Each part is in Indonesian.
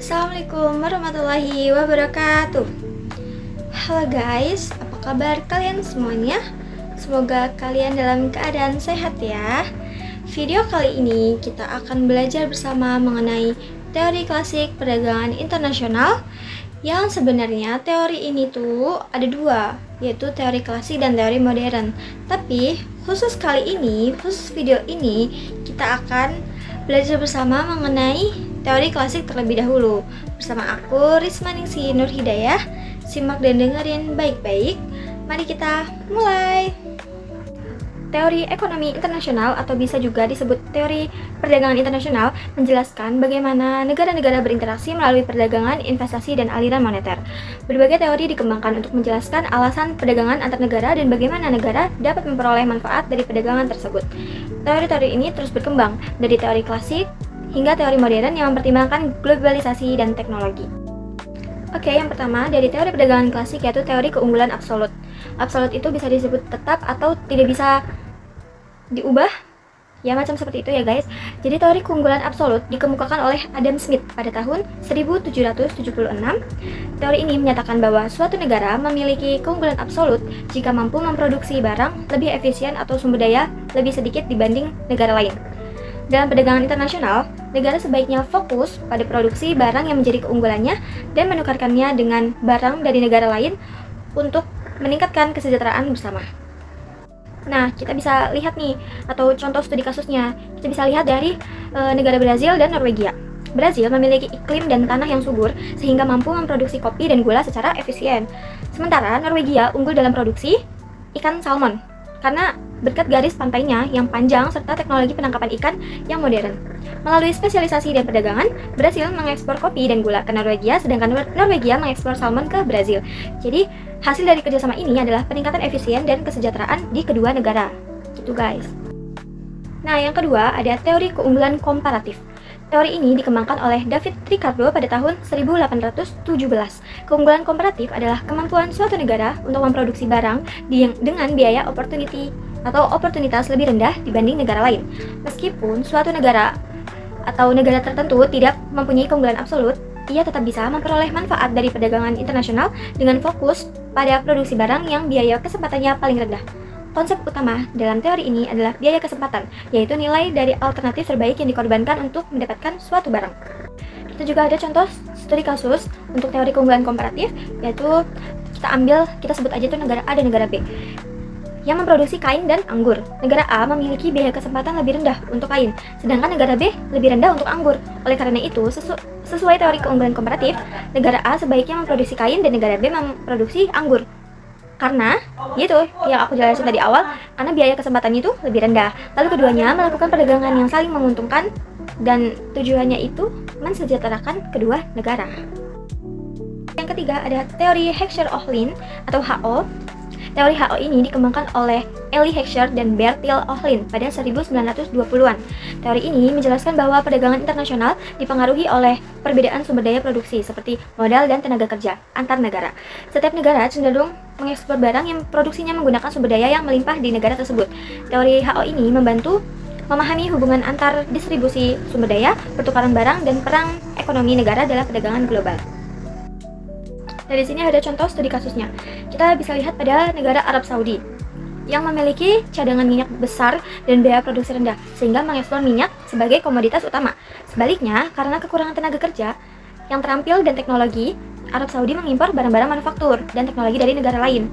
Assalamualaikum warahmatullahi wabarakatuh. Halo guys, apa kabar kalian semuanya? Semoga kalian dalam keadaan sehat ya. Video kali ini kita akan belajar bersama mengenai teori klasik perdagangan internasional, yang sebenarnya teori ini tuh ada dua, yaitu teori klasik dan teori modern. Tapi khusus kali ini, khusus video ini, kita akan belajar bersama mengenai teori klasik terlebih dahulu. Bersama aku, Risma Ningsi Nur Hidayah. Simak dan dengerin baik-baik. Mari kita mulai. Teori ekonomi internasional atau bisa juga disebut teori perdagangan internasional menjelaskan bagaimana negara-negara berinteraksi melalui perdagangan, investasi, dan aliran moneter. Berbagai teori dikembangkan untuk menjelaskan alasan perdagangan antar negara dan bagaimana negara dapat memperoleh manfaat dari perdagangan tersebut. Teori-teori ini terus berkembang dari teori klasik hingga teori modern yang mempertimbangkan globalisasi dan teknologi. Oke, yang pertama dari teori perdagangan klasik yaitu teori keunggulan absolut. Absolut itu bisa disebut tetap atau tidak bisa diubah, ya macam seperti itu ya guys. Jadi teori keunggulan absolut dikemukakan oleh Adam Smith pada tahun 1776. Teori ini menyatakan bahwa suatu negara memiliki keunggulan absolut jika mampu memproduksi barang lebih efisien atau sumber daya lebih sedikit dibanding negara lain. Dalam perdagangan internasional, negara sebaiknya fokus pada produksi barang yang menjadi keunggulannya dan menukarkannya dengan barang dari negara lain untuk meningkatkan kesejahteraan bersama. Nah, kita bisa lihat nih, atau contoh studi kasusnya, kita bisa lihat dari negara Brazil dan Norwegia. Brazil memiliki iklim dan tanah yang subur sehingga mampu memproduksi kopi dan gula secara efisien. Sementara Norwegia unggul dalam produksi ikan salmon karena berkat garis pantainya yang panjang serta teknologi penangkapan ikan yang modern. Melalui spesialisasi dan perdagangan, Brasil mengekspor kopi dan gula ke Norwegia, sedangkan Norwegia mengekspor salmon ke Brasil. Jadi, hasil dari kerjasama ini adalah peningkatan efisien dan kesejahteraan di kedua negara. Gitu guys. Nah, yang kedua ada teori keunggulan komparatif. Teori ini dikembangkan oleh David Ricardo pada tahun 1817. Keunggulan komparatif adalah kemampuan suatu negara untuk memproduksi barang dengan biaya oportunitas lebih rendah dibanding negara lain. Meskipun suatu negara atau negara tertentu tidak mempunyai keunggulan absolut, ia tetap bisa memperoleh manfaat dari perdagangan internasional dengan fokus pada produksi barang yang biaya kesempatannya paling rendah. Konsep utama dalam teori ini adalah biaya kesempatan, yaitu nilai dari alternatif terbaik yang dikorbankan untuk mendapatkan suatu barang. Kita juga ada contoh studi kasus untuk teori keunggulan komparatif, yaitu kita sebut aja itu negara A dan negara B yang memproduksi kain dan anggur. Negara A memiliki biaya kesempatan lebih rendah untuk kain, sedangkan negara B lebih rendah untuk anggur. Oleh karena itu, sesuai teori keunggulan komparatif, negara A sebaiknya memproduksi kain dan negara B memproduksi anggur. Karena, itu yang aku jelasin tadi awal, karena biaya kesempatannya itu lebih rendah. Lalu keduanya melakukan perdagangan yang saling menguntungkan dan tujuannya itu mensejahterakan kedua negara. Yang ketiga ada teori Heckscher-Ohlin atau HO. Teori HO ini dikembangkan oleh Elie Heckscher dan Bertil Ohlin pada 1920-an. Teori ini menjelaskan bahwa perdagangan internasional dipengaruhi oleh perbedaan sumber daya produksi seperti modal dan tenaga kerja antar negara. Setiap negara cenderung mengekspor barang yang produksinya menggunakan sumber daya yang melimpah di negara tersebut. Teori HO ini membantu memahami hubungan antar distribusi sumber daya, pertukaran barang, dan perang ekonomi negara dalam perdagangan global. Dari sini ada contoh studi kasusnya. Kita bisa lihat pada negara Arab Saudi yang memiliki cadangan minyak besar dan biaya produksi rendah, sehingga mengekspor minyak sebagai komoditas utama. Sebaliknya, karena kekurangan tenaga kerja yang terampil dan teknologi, Arab Saudi mengimpor barang-barang manufaktur dan teknologi dari negara lain.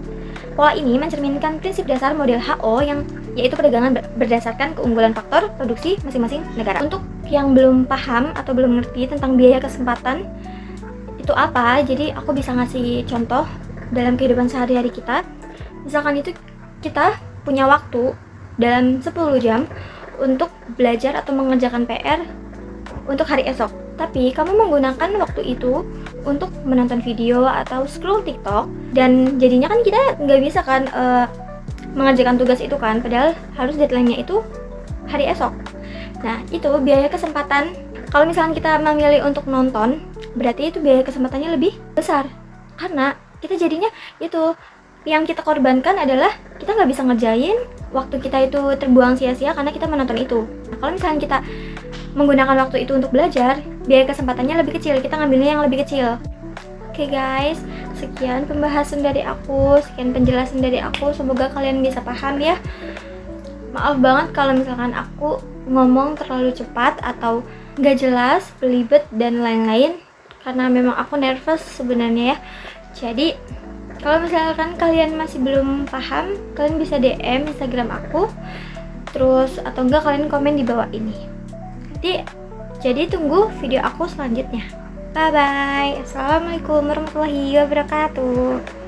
Pola ini mencerminkan prinsip dasar model HO yaitu perdagangan berdasarkan keunggulan faktor produksi masing-masing negara. Untuk yang belum paham atau belum ngerti tentang biaya kesempatan itu apa, jadi aku bisa ngasih contoh dalam kehidupan sehari-hari kita. Misalkan itu kita punya waktu dalam 10 jam untuk belajar atau mengerjakan PR untuk hari esok, tapi kamu menggunakan waktu itu untuk menonton video atau scroll TikTok, dan jadinya kan kita nggak bisa kan mengerjakan tugas itu kan, padahal harus deadline-nya itu hari esok. Nah, itu biaya kesempatan. Kalau misalnya kita memilih untuk nonton, berarti itu biaya kesempatannya lebih besar, karena kita jadinya itu yang kita korbankan adalah kita nggak bisa ngerjain, waktu kita itu terbuang sia-sia karena kita menonton itu. Nah, kalau misalnya kita menggunakan waktu itu untuk belajar, biar kesempatannya lebih kecil, kita ngambilnya yang lebih kecil. Oke guys, sekian pembahasan dari aku, sekian penjelasan dari aku, semoga kalian bisa paham ya. Maaf banget kalau misalkan aku ngomong terlalu cepat atau nggak jelas, belibet dan lain-lain, karena memang aku nervous sebenarnya ya. Jadi kalau misalkan kalian masih belum paham, kalian bisa DM Instagram aku, terus atau enggak kalian komen di bawah ini. Jadi tunggu video aku selanjutnya. Bye bye. Assalamualaikum warahmatullahi wabarakatuh.